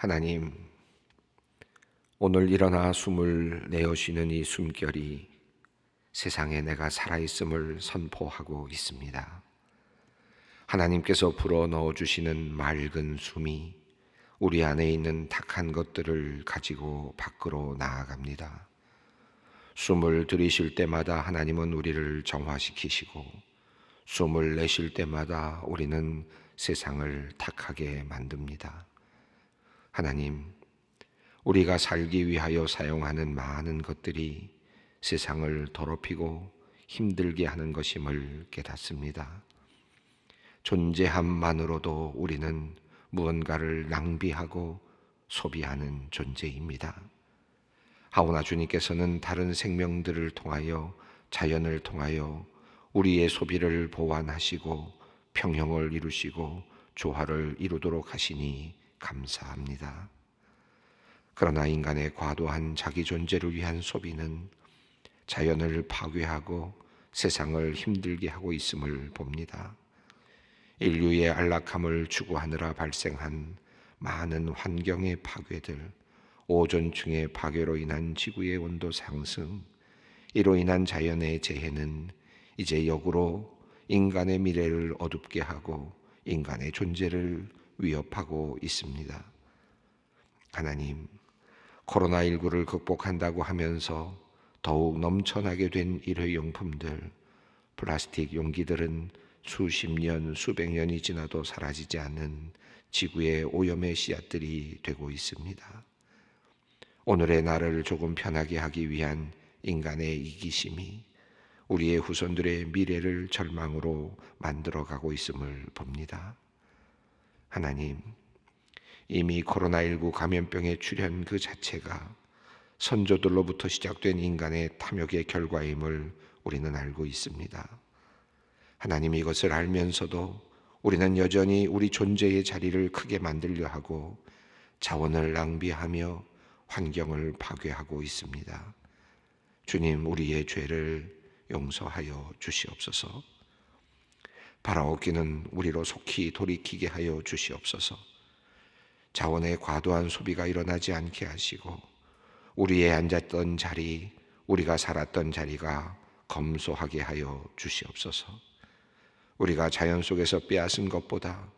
하나님, 오늘 일어나 숨을 내어 쉬는 이 숨결이 세상에 내가 살아있음을 선포하고 있습니다. 하나님께서 불어 넣어주시는 맑은 숨이 우리 안에 있는 탁한 것들을 가지고 밖으로 나아갑니다. 숨을 들이쉴 때마다 하나님은 우리를 정화시키시고, 숨을 내쉴 때마다 우리는 세상을 탁하게 만듭니다. 하나님, 우리가 살기 위하여 사용하는 많은 것들이 세상을 더럽히고 힘들게 하는 것임을 깨닫습니다. 존재함만으로도 우리는 무언가를 낭비하고 소비하는 존재입니다. 하오나 주님께서는 다른 생명들을 통하여, 자연을 통하여 우리의 소비를 보완하시고 평형을 이루시고 조화를 이루도록 하시니 감사합니다. 그러나 인간의 과도한 자기 존재를 위한 소비는 자연을 파괴하고 세상을 힘들게 하고 있음을 봅니다. 인류의 안락함을 추구하느라 발생한 많은 환경의 파괴들, 오존층의 파괴로 인한 지구의 온도 상승, 이로 인한 자연의 재해는 이제 역으로 인간의 미래를 어둡게 하고 인간의 존재를 위협하고 있습니다. 하나님, 코로나19를 극복한다고 하면서 더욱 넘쳐나게 된 일회용품들, 플라스틱 용기들은 수십 년, 수백 년이 지나도 사라지지 않는 지구의 오염의 씨앗들이 되고 있습니다. 오늘의 나를 조금 편하게 하기 위한 인간의 이기심이 우리의 후손들의 미래를 절망으로 만들어가고 있음을 봅니다. 하나님, 이미 코로나19 감염병의 출현 그 자체가 선조들로부터 시작된 인간의 탐욕의 결과임을 우리는 알고 있습니다. 하나님, 이것을 알면서도 우리는 여전히 우리 존재의 자리를 크게 만들려 하고 자원을 낭비하며 환경을 파괴하고 있습니다. 주님, 우리의 죄를 용서하여 주시옵소서. 바라옵기는 우리로 속히 돌이키게 하여 주시옵소서. 자원의 과도한 소비가 일어나지 않게 하시고 우리의 앉았던 자리, 우리가 살았던 자리가 검소하게 하여 주시옵소서. 우리가 자연 속에서 빼앗은 것보다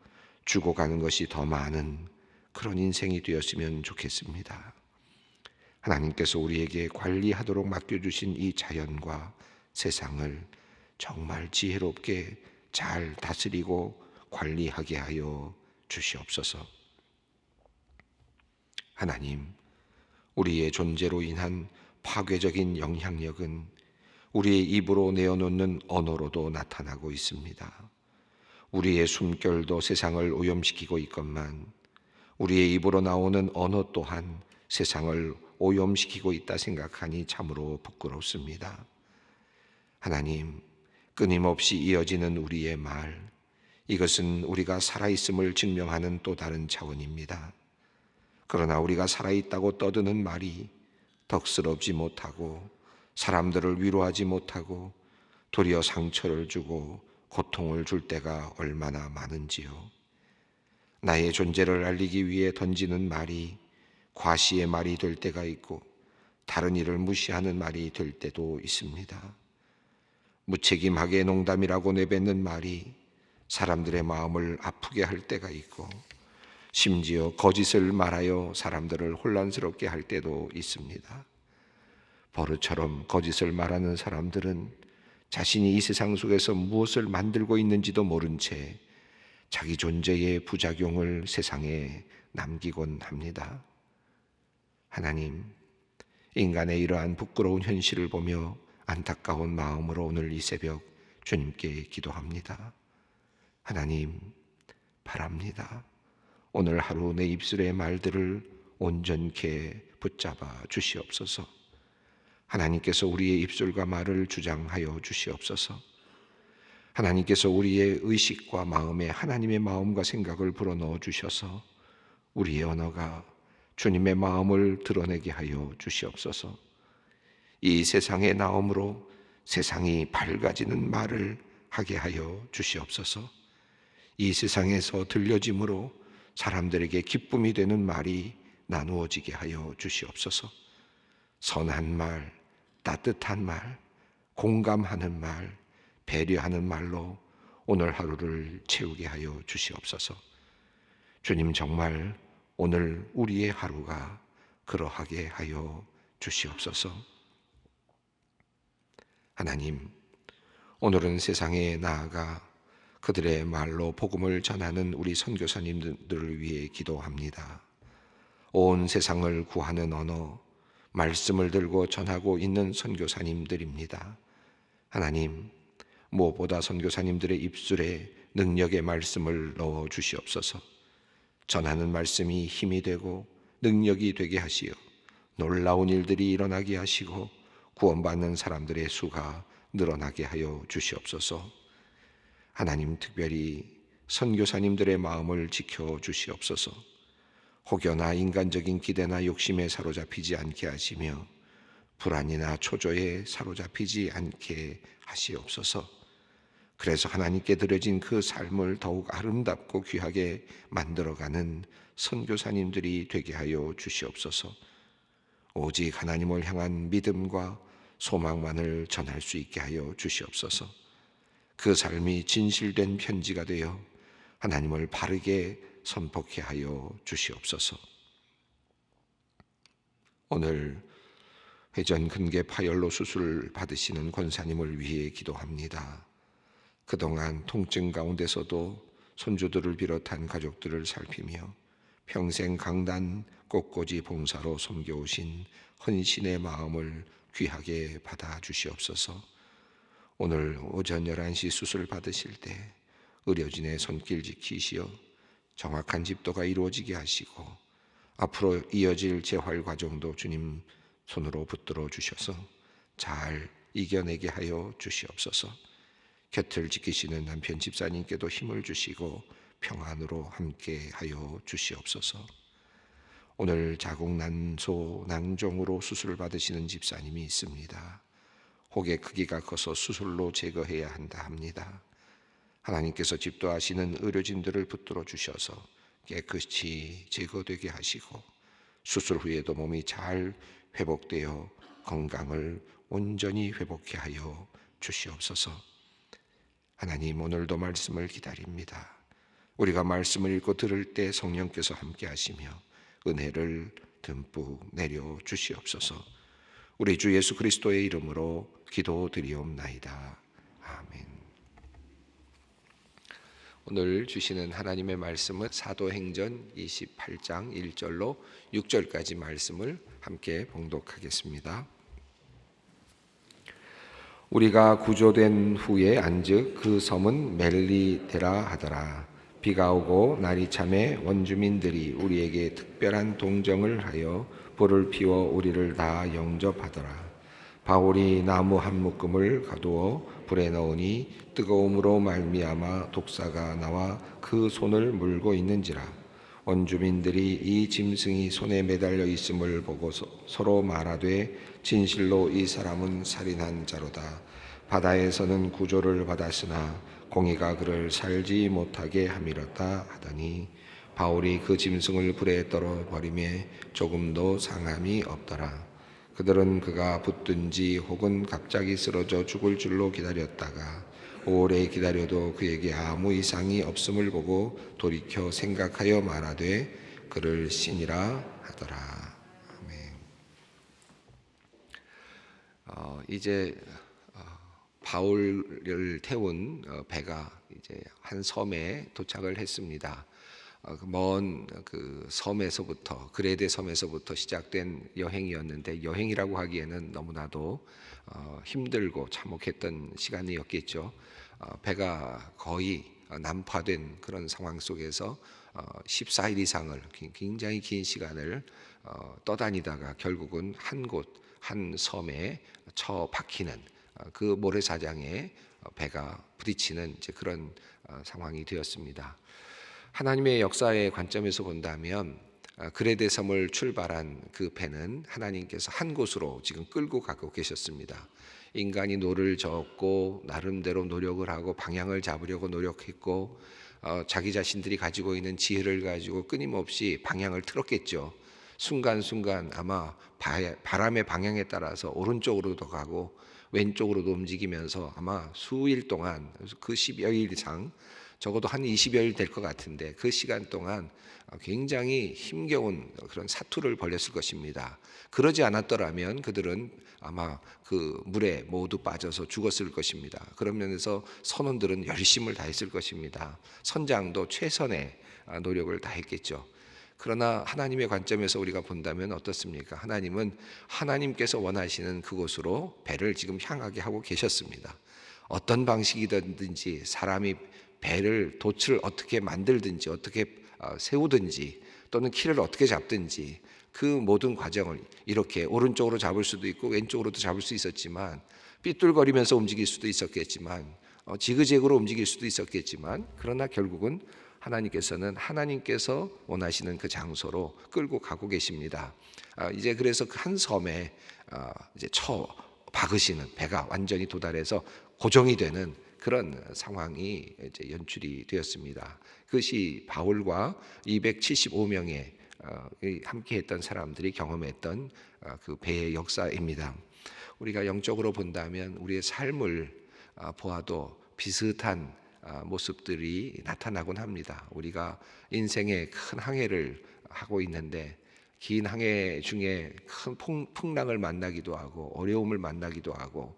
주고 가는 것이 더 많은 그런 인생이 되었으면 좋겠습니다. 하나님께서 우리에게 관리하도록 맡겨주신 이 자연과 세상을 정말 지혜롭게 잘 다스리고 관리하게 하여 주시옵소서. 하나님, 우리의 존재로 인한 파괴적인 영향력은 우리의 입으로 내어놓는 언어로도 나타나고 있습니다. 우리의 숨결도 세상을 오염시키고 있건만 우리의 입으로 나오는 언어 또한 세상을 오염시키고 있다 생각하니 참으로 부끄럽습니다. 하나님, 끊임없이 이어지는 우리의 말, 이것은 우리가 살아있음을 증명하는 또 다른 차원입니다. 그러나 우리가 살아있다고 떠드는 말이 덕스럽지 못하고 사람들을 위로하지 못하고 도리어 상처를 주고 고통을 줄 때가 얼마나 많은지요. 나의 존재를 알리기 위해 던지는 말이 과시의 말이 될 때가 있고 다른 이를 무시하는 말이 될 때도 있습니다. 무책임하게 농담이라고 내뱉는 말이 사람들의 마음을 아프게 할 때가 있고 심지어 거짓을 말하여 사람들을 혼란스럽게 할 때도 있습니다. 버릇처럼 거짓을 말하는 사람들은 자신이 이 세상 속에서 무엇을 만들고 있는지도 모른 채 자기 존재의 부작용을 세상에 남기곤 합니다. 하나님, 인간의 이러한 부끄러운 현실을 보며 안타까운 마음으로 오늘 이 새벽 주님께 기도합니다. 하나님, 바랍니다. 오늘 하루 내 입술의 말들을 온전케 붙잡아 주시옵소서. 하나님께서 우리의 입술과 말을 주장하여 주시옵소서. 하나님께서 우리의 의식과 마음에 하나님의 마음과 생각을 불어넣어 주셔서 우리의 언어가 주님의 마음을 드러내게 하여 주시옵소서. 이 세상에 나옴으로 세상이 밝아지는 말을 하게 하여 주시옵소서. 이 세상에서 들려짐으로 사람들에게 기쁨이 되는 말이 나누어지게 하여 주시옵소서. 선한 말, 따뜻한 말, 공감하는 말, 배려하는 말로 오늘 하루를 채우게 하여 주시옵소서. 주님, 정말 오늘 우리의 하루가 그러하게 하여 주시옵소서. 하나님, 오늘은 세상에 나아가 그들의 말로 복음을 전하는 우리 선교사님들을 위해 기도합니다. 온 세상을 구하는 언어, 말씀을 들고 전하고 있는 선교사님들입니다. 하나님, 무엇보다 선교사님들의 입술에 능력의 말씀을 넣어 주시옵소서. 전하는 말씀이 힘이 되고 능력이 되게 하시어 놀라운 일들이 일어나게 하시고 구원받는 사람들의 수가 늘어나게 하여 주시옵소서. 하나님, 특별히 선교사님들의 마음을 지켜 주시옵소서. 혹여나 인간적인 기대나 욕심에 사로잡히지 않게 하시며 불안이나 초조에 사로잡히지 않게 하시옵소서. 그래서 하나님께 드려진 그 삶을 더욱 아름답고 귀하게 만들어가는 선교사님들이 되게 하여 주시옵소서. 오직 하나님을 향한 믿음과 소망만을 전할 수 있게 하여 주시옵소서. 그 삶이 진실된 편지가 되어 하나님을 바르게 선포케 하여 주시옵소서. 오늘 회전 근개 파열로 수술 받으시는 권사님을 위해 기도합니다. 그동안 통증 가운데서도 손주들을 비롯한 가족들을 살피며 평생 강단 꽃꽂이 봉사로 섬겨오신 헌신의 마음을 귀하게 받아 주시옵소서. 오늘 오전 11시 수술 받으실 때 의료진의 손길 지키시어 정확한 집도가 이루어지게 하시고 앞으로 이어질 재활 과정도 주님 손으로 붙들어 주셔서 잘 이겨내게 하여 주시옵소서. 곁을 지키시는 남편 집사님께도 힘을 주시고 평안으로 함께 하여 주시옵소서. 오늘 자궁난소 낭종으로 수술을 받으시는 집사님이 있습니다. 혹의 크기가 커서 수술로 제거해야 한다 합니다. 하나님께서 집도하시는 의료진들을 붙들어 주셔서 깨끗이 제거되게 하시고 수술 후에도 몸이 잘 회복되어 건강을 온전히 회복케 하여 주시옵소서. 하나님, 오늘도 말씀을 기다립니다. 우리가 말씀을 읽고 들을 때 성령께서 함께 하시며 은혜를 듬뿍 내려 주시옵소서. 우리 주 예수 그리스도의 이름으로 기도드리옵나이다. 아멘. 오늘 주시는 하나님의 말씀은 사도행전 28장 1절로 6절까지 말씀을 함께 봉독하겠습니다. 우리가 구조된 후에 안즉 그 섬은 멜리데라 하더라. 비가 오고 날이 참에 원주민들이 우리에게 특별한 동정을 하여 불을 피워 우리를 다 영접하더라. 바울이 나무 한 묶음을 가두어 불에 넣으니 뜨거움으로 말미암아 독사가 나와 그 손을 물고 있는지라. 원주민들이 이 짐승이 손에 매달려 있음을 보고 서로 말하되 진실로 이 사람은 살인한 자로다. 바다에서는 구조를 받았으나 공의가 그를 살지 못하게 함이었다 하더니 바울이 그 짐승을 불에 떨어버리매 조금도 상함이 없더라. 그들은 그가 붙든지 혹은 갑자기 쓰러져 죽을 줄로 기다렸다가 오래 기다려도 그에게 아무 이상이 없음을 보고 돌이켜 생각하여 말하되 그를 신이라 하더라. 아멘. 이제 바울을 태운 배가 이제 한 섬에 도착을 했습니다. 먼 그 섬에서부터 그레데 섬에서부터 시작된 여행이었는데 여행이라고 하기에는 너무나도 힘들고 참혹했던 시간이었겠죠. 배가 거의 난파된 그런 상황 속에서 14일 이상을 굉장히 긴 시간을 떠다니다가 결국은 한 곳, 한 섬에 처박히는 그 모래사장에 배가 부딪히는 이제 그런 상황이 되었습니다. 하나님의 역사의 관점에서 본다면 그레데 섬을 출발한 그 배는 하나님께서 한 곳으로 지금 끌고 가고 계셨습니다. 인간이 노를 저었고 나름대로 노력을 하고 방향을 잡으려고 노력했고 자기 자신들이 가지고 있는 지혜를 가지고 끊임없이 방향을 틀었겠죠. 순간순간 아마 바람의 방향에 따라서 오른쪽으로도 가고 왼쪽으로도 움직이면서 아마 수일 동안, 그 10여일 이상, 적어도 한 20여일 될 것 같은데 그 시간 동안 굉장히 힘겨운 그런 사투를 벌였을 것입니다. 그러지 않았더라면 그들은 아마 그 물에 모두 빠져서 죽었을 것입니다. 그런 면에서 선원들은 열심을 다했을 것입니다. 선장도 최선의 노력을 다했겠죠. 그러나 하나님의 관점에서 우리가 본다면 어떻습니까? 하나님은 하나님께서 원하시는 그곳으로 배를 지금 향하게 하고 계셨습니다. 어떤 방식이든지 사람이 배를 돛을 어떻게 만들든지 어떻게 세우든지 또는 키를 어떻게 잡든지 그 모든 과정을 이렇게 오른쪽으로 잡을 수도 있고 왼쪽으로도 잡을 수 있었지만 삐뚤거리면서 움직일 수도 있었겠지만 지그재그로 움직일 수도 있었겠지만 그러나 결국은 하나님께서는 하나님께서 원하시는 그 장소로 끌고 가고 계십니다. 이제 그래서 그 한 섬에 이제 박으시는 배가 완전히 도달해서 고정이 되는 그런 상황이 이제 연출이 되었습니다. 그것이 바울과 275명의 함께했던 사람들이 경험했던 그 배의 역사입니다. 우리가 영적으로 본다면 우리의 삶을 보아도 비슷한 모습들이 나타나곤 합니다. 우리가 인생의 큰 항해를 하고 있는데 긴 항해 중에 큰 풍랑을 만나기도 하고 어려움을 만나기도 하고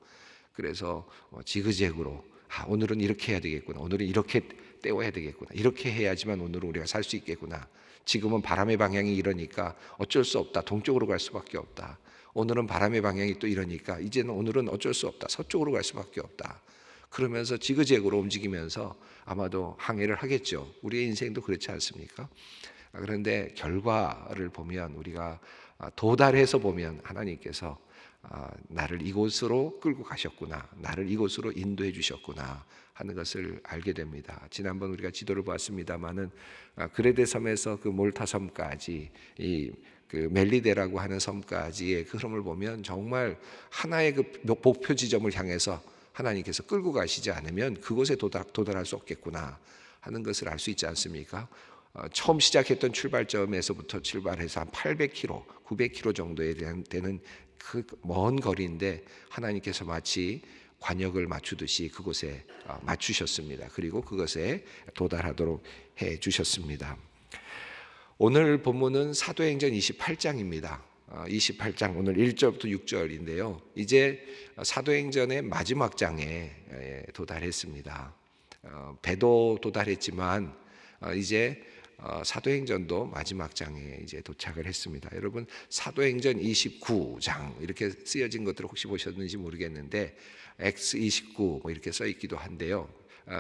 그래서 지그재그로 오늘은 이렇게 해야 되겠구나, 오늘은 이렇게 때워야 되겠구나, 이렇게 해야지만 오늘은 우리가 살 수 있겠구나, 지금은 바람의 방향이 이러니까 어쩔 수 없다, 동쪽으로 갈 수밖에 없다, 오늘은 바람의 방향이 또 이러니까 이제는 오늘은 어쩔 수 없다, 서쪽으로 갈 수밖에 없다, 그러면서 지그재그로 움직이면서 아마도 항해를 하겠죠. 우리의 인생도 그렇지 않습니까? 그런데 결과를 보면 우리가 도달해서 보면 하나님께서 나를 이곳으로 끌고 가셨구나, 나를 이곳으로 인도해 주셨구나 하는 것을 알게 됩니다. 지난번 우리가 지도를 보았습니다마는 그레데 섬에서 그 몰타 섬까지 그 멜리데라고 하는 섬까지의 그 흐름을 보면 정말 하나의 그 목표 지점을 향해서 하나님께서 끌고 가시지 않으면 그곳에 도달할 수 없겠구나 하는 것을 알 수 있지 않습니까? 처음 시작했던 출발점에서부터 출발해서 한 800km, 900km 정도에 되는 그 먼 거리인데 하나님께서 마치 관역을 맞추듯이 그곳에 맞추셨습니다. 그리고 그것에 도달하도록 해 주셨습니다. 오늘 본문은 사도행전 28장입니다. 28장 오늘 1절부터 6절인데요. 이제 사도행전의 마지막 장에 도달했습니다. 배도 도달했지만 이제 사도행전도 마지막 장에 이제 도착을 했습니다. 여러분 사도행전 29장 이렇게 쓰여진 것들을 혹시 보셨는지 모르겠는데 X29 뭐 이렇게 써 있기도 한데요.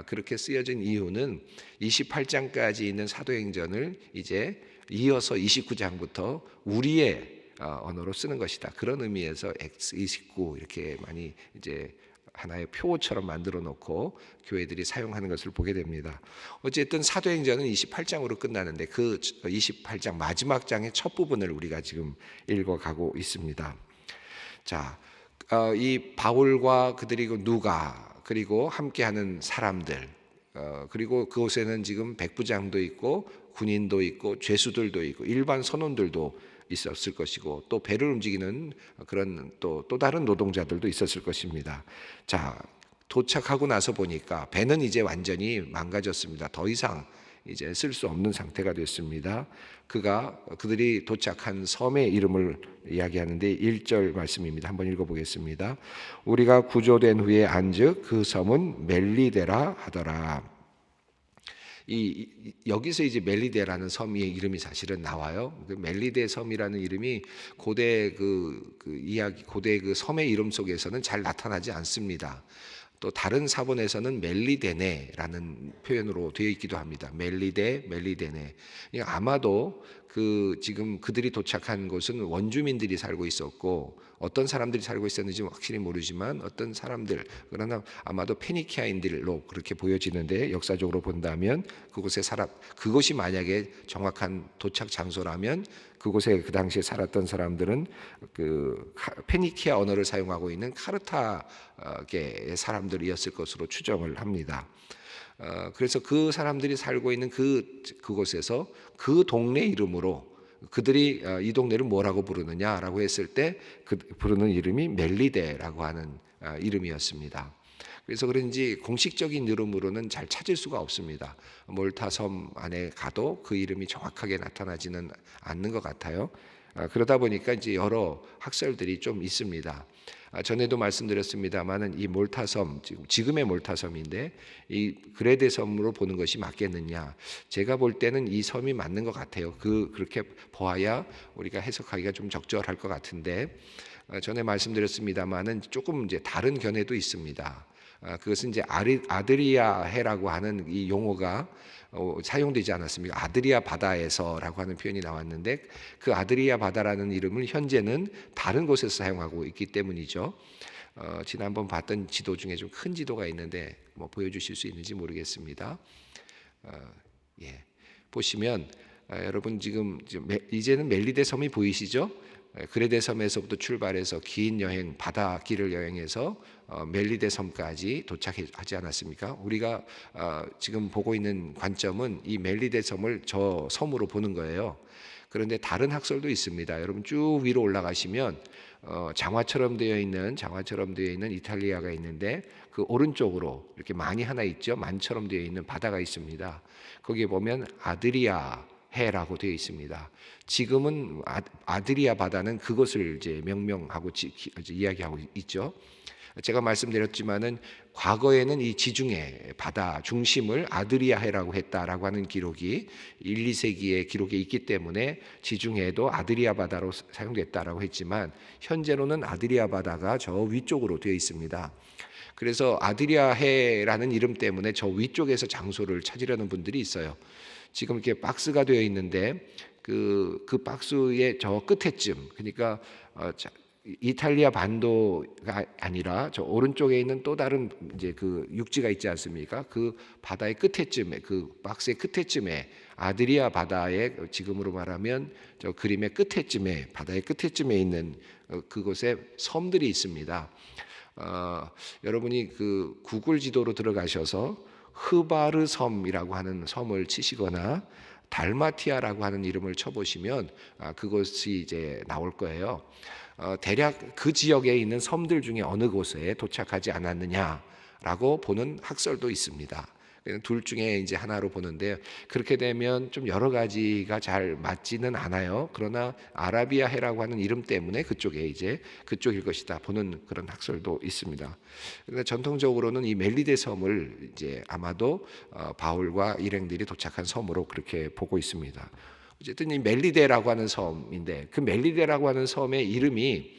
그렇게 쓰여진 이유는 28장까지 있는 사도행전을 이제 이어서 29장부터 우리의 언어로 쓰는 것이다. 그런 의미에서 X29 이렇게 많이 이제 하나의 표처럼 만들어 놓고 교회들이 사용하는 것을 보게 됩니다. 어쨌든 사도행전은 28장으로 끝나는데 그 28장 마지막 장의 첫 부분을 우리가 지금 읽어가고 있습니다. 자, 이 바울과 그들이 누가 그리고 함께하는 사람들 그리고 그곳에는 지금 백부장도 있고 군인도 있고 죄수들도 있고 일반 선원들도 있었을 것이고 또 배를 움직이는 그런 또 다른 노동자들도 있었을 것입니다. 자, 도착하고 나서 보니까 배는 이제 완전히 망가졌습니다. 더 이상 이제 쓸 수 없는 상태가 됐습니다. 그들이 도착한 섬의 이름을 이야기하는데 1절 말씀입니다. 한번 읽어보겠습니다. 우리가 구조된 후에 안즉 그 섬은 멜리데라 하더라. 여기서 이제 멜리데라는 섬의 이름이 사실은 나와요. 그 멜리데 섬이라는 이름이 고대 고대 그 섬의 이름 속에서는 잘 나타나지 않습니다. 또 다른 사본에서는 멜리데네라는 표현으로 되어 있기도 합니다. 멜리데네. 아마도 지금 그들이 도착한 곳은 원주민들이 살고 있었고 어떤 사람들이 살고 있었는지 확실히 모르지만 어떤 사람들 그러나 아마도 페니키아인들로 그렇게 보여지는데 역사적으로 본다면 그곳이 만약에 정확한 도착 장소라면 그곳에 그 당시에 살았던 사람들은 그 페니키아 언어를 사용하고 있는 카르타계의 사람들이었을 것으로 추정을 합니다. 그래서 그 사람들이 살고 있는 그곳에서 그 동네 이름으로 그들이 이 동네를 뭐라고 부르느냐라고 했을 때 그 부르는 이름이 멜리데라고 하는 이름이었습니다. 그래서 그런지 공식적인 이름으로는 잘 찾을 수가 없습니다. 몰타섬 안에 가도 그 이름이 정확하게 나타나지는 않는 것 같아요. 그러다 보니까 이제 여러 학설들이 좀 있습니다. 전에도 말씀드렸습니다만은 이 몰타섬, 지금의 몰타섬인데 이 그레데 섬으로 보는 것이 맞겠느냐? 제가 볼 때는 이 섬이 맞는 것 같아요. 그렇게 보아야 우리가 해석하기가 좀 적절할 것 같은데 전에 말씀드렸습니다만은 조금 이제 다른 견해도 있습니다. 그것은 이제 아드리아해라고 하는 이 용어가 사용되지 않았습니까? 아드리아 바다에서라고 하는 표현이 나왔는데 그 아드리아 바다라는 이름을 현재는 다른 곳에서 사용하고 있기 때문이죠. 지난번 봤던 지도 중에 좀 큰 지도가 있는데 뭐 보여주실 수 있는지 모르겠습니다. 예. 보시면 여러분 지금 이제는 멜리데 섬이 보이시죠? 그레데 섬에서부터 출발해서 긴 여행, 바다길을 여행해서 멜리데 섬까지 도착하지 않았습니까? 우리가 지금 보고 있는 관점은 이 멜리데 섬을 저 섬으로 보는 거예요. 그런데 다른 학설도 있습니다. 여러분 쭉 위로 올라가시면 장화처럼 되어 있는 이탈리아가 있는데 그 오른쪽으로 이렇게 만이 하나 있죠. 만처럼 되어 있는 바다가 있습니다. 거기에 보면 아드리아 해라고 되어 있습니다. 지금은 아드리아 바다는 그것을 이제 명명하고 이야기하고 있죠. 제가 말씀드렸지만은 과거에는 이 지중해 바다 중심을 아드리아해라고 했다라고 하는 기록이 1, 2세기의 기록에 있기 때문에 지중해도 아드리아 바다로 사용됐다라고 했지만 현재로는 아드리아 바다가 저 위쪽으로 되어 있습니다. 그래서 아드리아해라는 이름 때문에 저 위쪽에서 장소를 찾으려는 분들이 있어요. 지금 이렇게 박스가 되어 있는데 그 박스의 저 끝에쯤, 그러니까 이탈리아 반도가 아니라 저 오른쪽에 있는 또 다른 이제 그 육지가 있지 않습니까? 그 바다의 끝에쯤에, 그 박스의 끝에쯤에 아드리아 바다의 지금으로 말하면 저 그림의 끝에쯤에, 바다의 끝에쯤에 있는 그곳에 섬들이 있습니다. 여러분이 그 구글 지도로 들어가셔서 흐바르 섬이라고 하는 섬을 치시거나 달마티아라고 하는 이름을 쳐보시면 그것이 이제 나올 거예요. 대략 그 지역에 있는 섬들 중에 어느 곳에 도착하지 않았느냐라고 보는 학설도 있습니다. 둘 중에 이제 하나로 보는데 그렇게 되면 좀 여러 가지가 잘 맞지는 않아요. 그러나 아라비아해라고 하는 이름 때문에 그쪽에 이제 그쪽일 것이다 보는 그런 학설도 있습니다. 그런데 전통적으로는 이 멜리데 섬을 이제 아마도 바울과 일행들이 도착한 섬으로 그렇게 보고 있습니다. 어쨌든 이 멜리데라고 하는 섬인데 그 멜리데라고 하는 섬의 이름이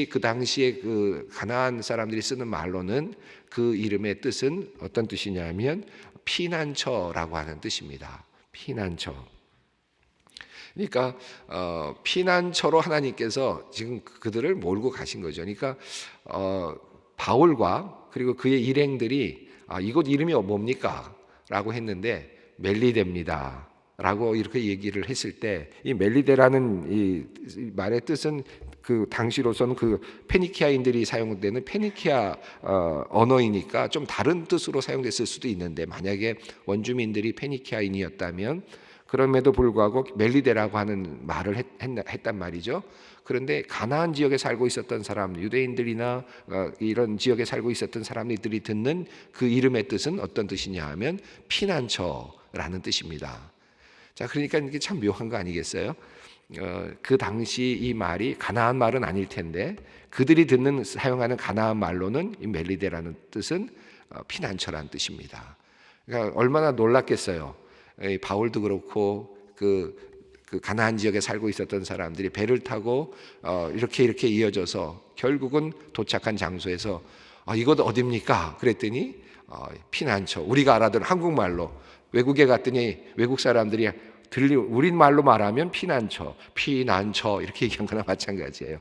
그 당시에 그 가나안 사람들이 쓰는 말로는 그 이름의 뜻은 어떤 뜻이냐면 피난처라고 하는 뜻입니다. 피난처. 그러니까 피난처로 하나님께서 지금 그들을 몰고 가신 거죠. 그러니까 바울과 그리고 그의 일행들이 이곳 이름이 뭡니까? 라고 했는데 멜리데입니다. 라고 이렇게 얘기를 했을 때 이 멜리데라는 이 말의 뜻은 그 당시로서는 그 페니키아인들이 사용되는 페니키아 언어이니까 좀 다른 뜻으로 사용됐을 수도 있는데 만약에 원주민들이 페니키아인이었다면 그럼에도 불구하고 멜리데라고 하는 말을 했단 말이죠. 그런데 가나안 지역에 살고 있었던 사람, 유대인들이나 이런 지역에 살고 있었던 사람들이 듣는 그 이름의 뜻은 어떤 뜻이냐 하면 피난처라는 뜻입니다. 자, 그러니까 이게 참 묘한 거 아니겠어요? 그 당시 이 말이 가나안 말은 아닐 텐데 그들이 사용하는 가나안 말로는 이 멜리데라는 뜻은 피난처라는 뜻입니다. 그러니까 얼마나 놀랐겠어요. 바울도 그렇고 그 가나안 지역에 살고 있었던 사람들이 배를 타고 이렇게 이어져서 결국은 도착한 장소에서 이곳 어디입니까? 그랬더니 피난처, 우리가 알아듣는 한국말로 외국에 갔더니 외국 사람들이 우린 말로 말하면 피난처 이렇게 얘기한 거나 마찬가지예요.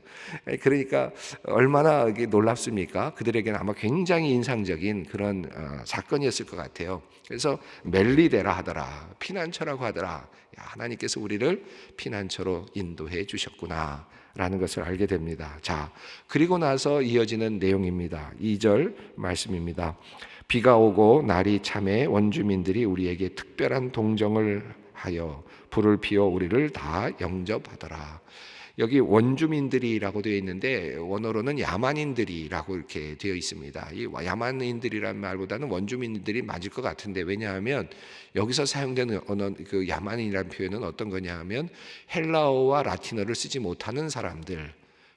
그러니까 얼마나 이게 놀랍습니까? 그들에게는 아마 굉장히 인상적인 그런 사건이었을 것 같아요. 그래서 멜리데라 하더라, 피난처라고 하더라. 야, 하나님께서 우리를 피난처로 인도해 주셨구나 라는 것을 알게 됩니다. 자, 그리고 나서 이어지는 내용입니다. 2절 말씀입니다. 비가 오고 날이 참해 원주민들이 우리에게 특별한 동정을 하여 불을 피워 우리를 다 영접하더라. 여기 원주민들이라고 되어 있는데 원어로는 야만인들이라고 이렇게 되어 있습니다. 이 야만인들이란 말보다는 원주민들이 맞을 것 같은데, 왜냐하면 여기서 사용되는 언어, 그 야만인이라는 표현은 어떤 거냐 하면 헬라어와 라틴어를 쓰지 못하는 사람들,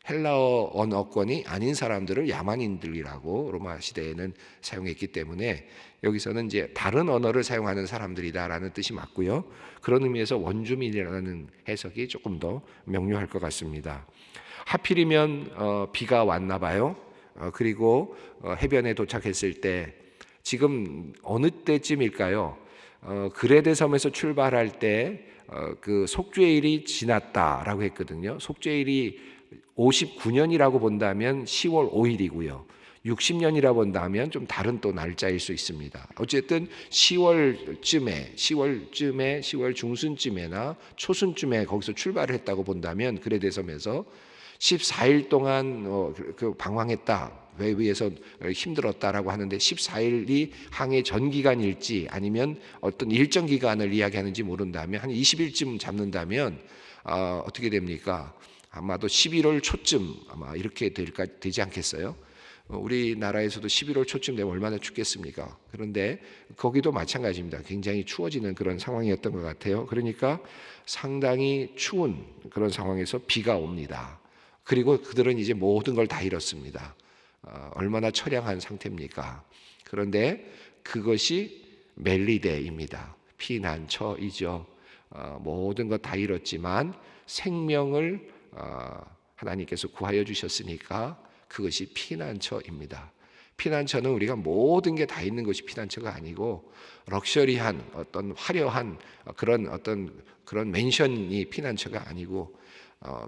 헬라어 언어권이 아닌 사람들을 야만인들이라고 로마 시대에는 사용했기 때문에 여기서는 이제 다른 언어를 사용하는 사람들이다라는 뜻이 맞고요. 그런 의미에서 원주민이라는 해석이 조금 더 명료할 것 같습니다. 하필이면 비가 왔나 봐요. 그리고 해변에 도착했을 때 지금 어느 때쯤일까요? 그레데 섬에서 출발할 때 그 속죄일이 지났다라고 했거든요. 속죄일이 59년이라고 본다면 10월 5일이고요. 60년이라 본다면 좀 다른 또 날짜일 수 있습니다. 어쨌든 10월 중순쯤에나 초순쯤에 거기서 출발을 했다고 본다면 그레데 섬에서 14일 동안 그 방황했다. 배 위에서 힘들었다라고 하는데 14일이 항해 전 기간일지 아니면 어떤 일정 기간을 이야기하는지 모른다면 한 20일쯤 잡는다면 어떻게 됩니까? 아마도 11월 초쯤 아마 이렇게 되지 않겠어요? 우리나라에서도 11월 초쯤 되면 얼마나 춥겠습니까? 그런데 거기도 마찬가지입니다. 굉장히 추워지는 그런 상황이었던 것 같아요. 그러니까 상당히 추운 그런 상황에서 비가 옵니다. 그리고 그들은 이제 모든 걸 다 잃었습니다. 얼마나 처량한 상태입니까? 그런데 그것이 멜리데입니다. 피난처이죠. 모든 것 다 잃었지만 생명을 하나님께서 구하여 주셨으니까 그것이 피난처입니다. 피난처는 우리가 모든 게 다 있는 것이 피난처가 아니고 럭셔리한 어떤 화려한 그런 맨션이 피난처가 아니고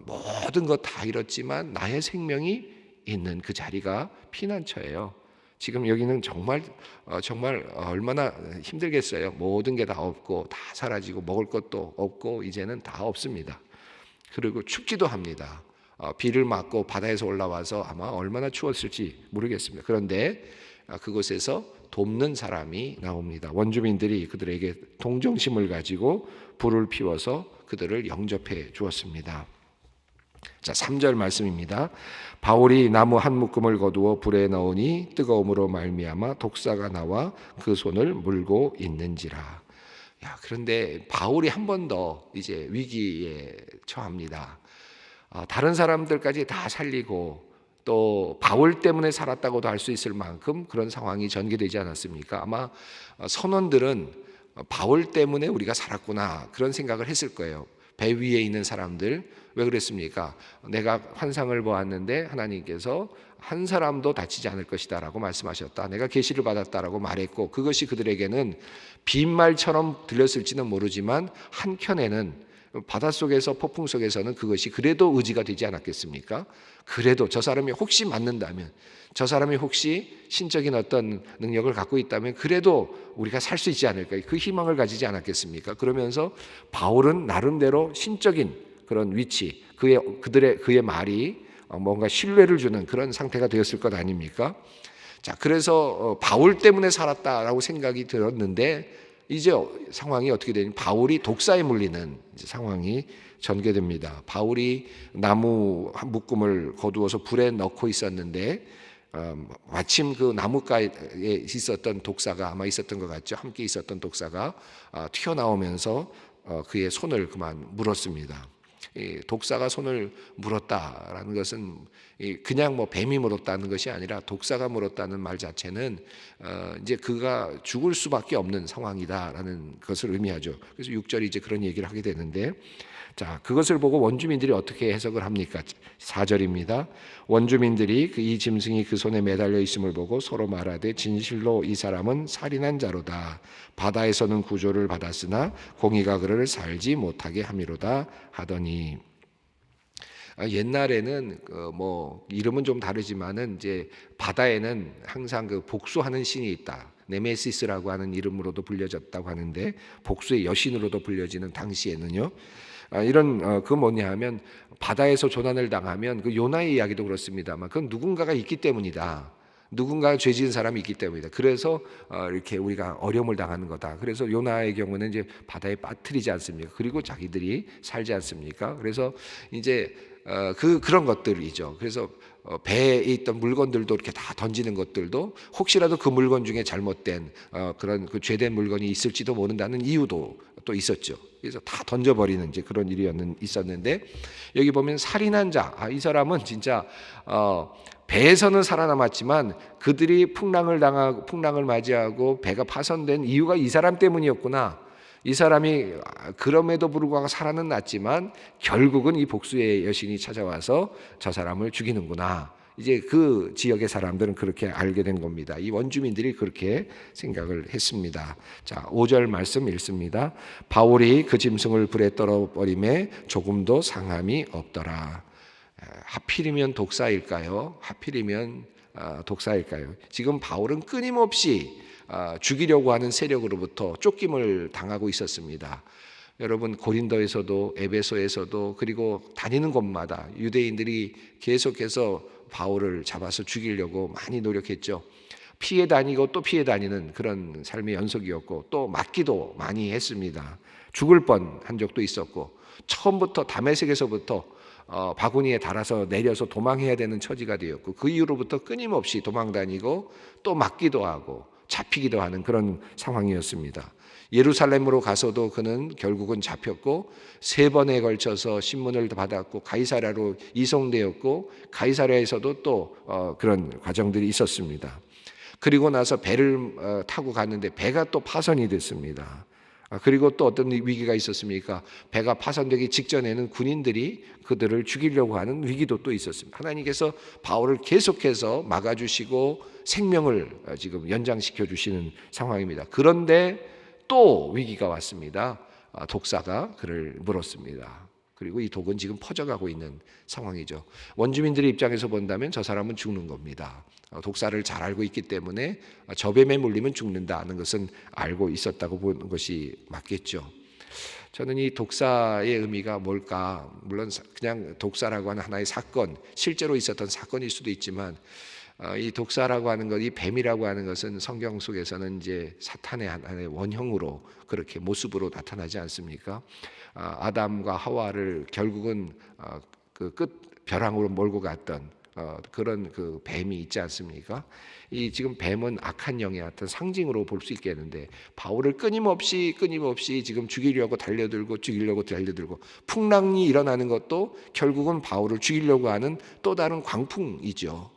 모든 것 다 잃었지만 나의 생명이 있는 그 자리가 피난처예요. 지금 여기는 정말 얼마나 힘들겠어요. 모든 게 다 없고 다 사라지고 먹을 것도 없고 이제는 다 없습니다. 그리고 춥기도 합니다. 비를 맞고 바다에서 올라와서 아마 얼마나 추웠을지 모르겠습니다. 그런데 그곳에서 돕는 사람이 나옵니다. 원주민들이 그들에게 동정심을 가지고 불을 피워서 그들을 영접해 주었습니다. 자, 3절 말씀입니다. 바울이 나무 한 묶음을 거두어 불에 넣으니 뜨거움으로 말미암아 독사가 나와 그 손을 물고 있는지라. 그런데 바울이 한 번 더 이제 위기에 처합니다. 다른 사람들까지 다 살리고 또 바울 때문에 살았다고도 할 수 있을 만큼 그런 상황이 전개되지 않았습니까? 아마 선원들은 바울 때문에 우리가 살았구나 그런 생각을 했을 거예요. 배 위에 있는 사람들 왜 그랬습니까? 내가 환상을 보았는데 하나님께서 한 사람도 다치지 않을 것이다 라고 말씀하셨다. 내가 계시를 받았다라고 말했고 그것이 그들에게는 빈말처럼 들렸을지는 모르지만 한켠에는 바닷속에서 폭풍 속에서는 그것이 그래도 의지가 되지 않았겠습니까? 그래도 저 사람이 혹시 맞는다면, 저 사람이 혹시 신적인 어떤 능력을 갖고 있다면 그래도 우리가 살 수 있지 않을까, 그 희망을 가지지 않았겠습니까? 그러면서 바울은 나름대로 신적인 그런 위치, 그의 말이 뭔가 신뢰를 주는 그런 상태가 되었을 것 아닙니까? 자, 그래서 바울 때문에 살았다라고 생각이 들었는데 이제 상황이 어떻게 되냐면 바울이 독사에 물리는 상황이 전개됩니다. 바울이 나무 한 묶음을 거두어서 불에 넣고 있었는데 마침 그 나무가에 있었던 독사가 아마 있었던 것 같죠. 함께 있었던 독사가 튀어나오면서 그의 손을 그만 물었습니다. 독사가 손을 물었다라는 것은 그냥 뭐 뱀이 물었다는 것이 아니라 독사가 물었다는 말 자체는 이제 그가 죽을 수밖에 없는 상황이다라는 것을 의미하죠. 그래서 6절이 이제 그런 얘기를 하게 되는데, 자, 그것을 보고 원주민들이 어떻게 해석을 합니까? 4절입니다. 원주민들이 이 짐승이 그 손에 매달려 있음을 보고 서로 말하되 진실로 이 사람은 살인한 자로다. 바다에서는 구조를 받았으나 공의가 그를 살지 못하게 함이로다 하더니. 옛날에는 뭐 이름은 좀 다르지만은 이제 바다에는 항상 그 복수하는 신이 있다. 네메시스라고 하는 이름으로도 불려졌다고 하는데, 복수의 여신으로도 불려지는 당시에는요. 이런 그 뭐냐 하면 바다에서 조난을 당하면, 그 요나의 이야기도 그렇습니다만 그건 누군가가 있기 때문이다. 누군가 죄 지은 사람이 있기 때문이다. 그래서 이렇게 우리가 어려움을 당하는 거다. 그래서 요나의 경우는 이제 바다에 빠뜨리지 않습니까? 그리고 자기들이 살지 않습니까? 그래서 이제 그런 것들이죠. 그래서 배에 있던 물건들도 이렇게 다 던지는 것들도 혹시라도 그 물건 중에 잘못된 그런 그 죄된 물건이 있을지도 모른다는 이유도 또 있었죠. 그래서 다 던져버리는 이제 그런 일이 있었는데, 여기 보면 살인한 자, 이 사람은 진짜 배에서는 살아남았지만 그들이 풍랑을 맞이하고 배가 파손된 이유가 이 사람 때문이었구나. 이 사람이 그럼에도 불구하고 살아는 났지만 결국은 이 복수의 여신이 찾아와서 저 사람을 죽이는구나. 이제 그 지역의 사람들은 그렇게 알게 된 겁니다. 이 원주민들이 그렇게 생각을 했습니다. 자, 5절 말씀 읽습니다. 바울이 그 짐승을 불에 떨어버림에 조금도 상함이 없더라. 하필이면 독사일까요? 하필이면 독사일까요? 지금 바울은 끊임없이 죽이려고 하는 세력으로부터 쫓김을 당하고 있었습니다. 여러분, 고린도에서도 에베소에서도 그리고 다니는 곳마다 유대인들이 계속해서 바울을 잡아서 죽이려고 많이 노력했죠. 피해 다니고 또 피해 다니는 그런 삶의 연속이었고, 또 맞기도 많이 했습니다. 죽을 뻔한 적도 있었고, 처음부터 다메섹에서부터 바구니에 달아서 내려서 도망해야 되는 처지가 되었고, 그 이후로부터 끊임없이 도망다니고 또 맞기도 하고 잡히기도 하는 그런 상황이었습니다. 예루살렘으로 가서도 그는 결국은 잡혔고 3번에 걸쳐서 신문을 받았고 가이사랴로 이송되었고, 가이사랴에서도 또 그런 과정들이 있었습니다. 그리고 나서 배를 타고 갔는데 배가 또 파손이 됐습니다. 그리고 또 어떤 위기가 있었습니까? 배가 파손되기 직전에는 군인들이 그들을 죽이려고 하는 위기도 또 있었습니다. 하나님께서 바울을 계속해서 막아주시고 생명을 지금 연장시켜 주시는 상황입니다. 그런데 또 위기가 왔습니다. 독사가 그를 물었습니다. 그리고 이 독은 지금 퍼져가고 있는 상황이죠. 원주민들의 입장에서 본다면 저 사람은 죽는 겁니다. 독사를 잘 알고 있기 때문에 저 뱀에 물리면 죽는다는 것은 알고 있었다고 보는 것이 맞겠죠. 저는 이 독사의 의미가 뭘까? 물론 그냥 독사라고 하는 하나의 사건, 실제로 있었던 사건일 수도 있지만, 이 독사라고 하는 것, 이 뱀이라고 하는 것은 성경 속에서는 이제 사탄의 하나의 원형으로 그렇게 모습으로 나타나지 않습니까? 아담과 하와를 결국은 그 끝 벼랑으로 몰고 갔던 그런 그 뱀이 있지 않습니까? 이 지금 뱀은 악한 영의 어떤 상징으로 볼 수 있겠는데, 바울을 끊임없이 지금 죽이려고 달려들고 풍랑이 일어나는 것도 결국은 바울을 죽이려고 하는 또 다른 광풍이죠.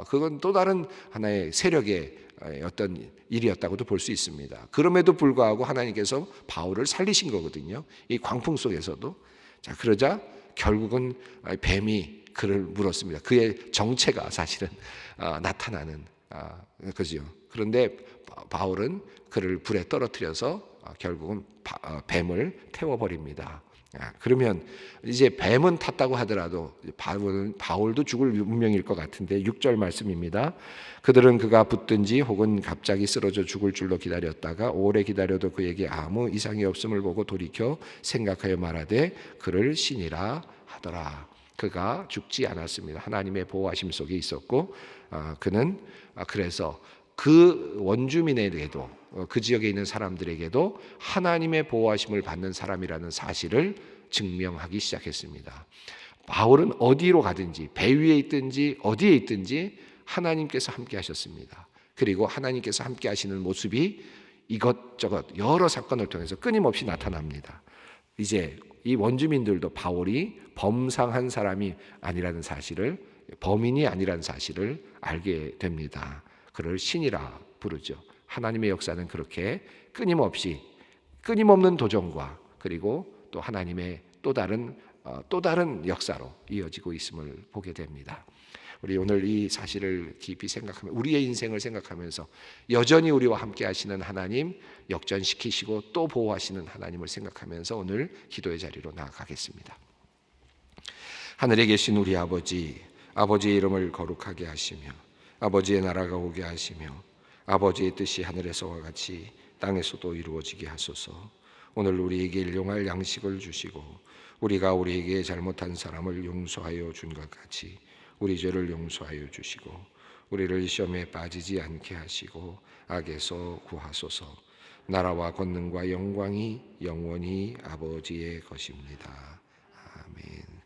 그건 또 다른 하나의 세력의 어떤 일이었다고도 볼 수 있습니다. 그럼에도 불구하고 하나님께서 바울을 살리신 거거든요. 이 광풍 속에서도. 자, 그러자 결국은 뱀이 그를 물었습니다. 그의 정체가 사실은 나타나는 거지요. 그런데 바울은 그를 불에 떨어뜨려서 결국은 뱀을 태워버립니다. 그러면 이제 뱀은 탔다고 하더라도 바울도 죽을 운명일 것 같은데 6절 말씀입니다. 그들은 그가 붙든지 혹은 갑자기 쓰러져 죽을 줄로 기다렸다가 오래 기다려도 그에게 아무 이상이 없음을 보고 돌이켜 생각하여 말하되 그를 신이라 하더라. 그가 죽지 않았습니다. 하나님의 보호하심 속에 있었고, 그는 그래서 그 원주민에게도 그 지역에 있는 사람들에게도 하나님의 보호하심을 받는 사람이라는 사실을 증명하기 시작했습니다. 바울은 어디로 가든지 배 위에 있든지 어디에 있든지 하나님께서 함께 하셨습니다. 그리고 하나님께서 함께 하시는 모습이 이것저것 여러 사건을 통해서 끊임없이 나타납니다. 이제 이 원주민들도 바울이 범상한 사람이 아니라는 사실을, 범인이 아니라는 사실을 알게 됩니다. 그를 신이라 부르죠. 하나님의 역사는 그렇게 끊임없는 도전과 그리고 또 하나님의 또 다른 역사로 이어지고 있음을 보게 됩니다. 우리 오늘 이 사실을 깊이 생각하며 우리의 인생을 생각하면서 여전히 우리와 함께 하시는 하나님, 역전시키시고 또 보호하시는 하나님을 생각하면서 오늘 기도의 자리로 나아가겠습니다. 하늘에 계신 우리 아버지의 이름을 거룩하게 하시며 아버지의 나라가 오게 하시며 아버지의 뜻이 하늘에서와 같이 땅에서도 이루어지게 하소서. 오늘 우리에게 일용할 양식을 주시고 우리가 우리에게 잘못한 사람을 용서하여 준 것 같이 우리 죄를 용서하여 주시고 우리를 시험에 빠지지 않게 하시고 악에서 구하소서. 나라와 권능과 영광이 영원히 아버지의 것입니다.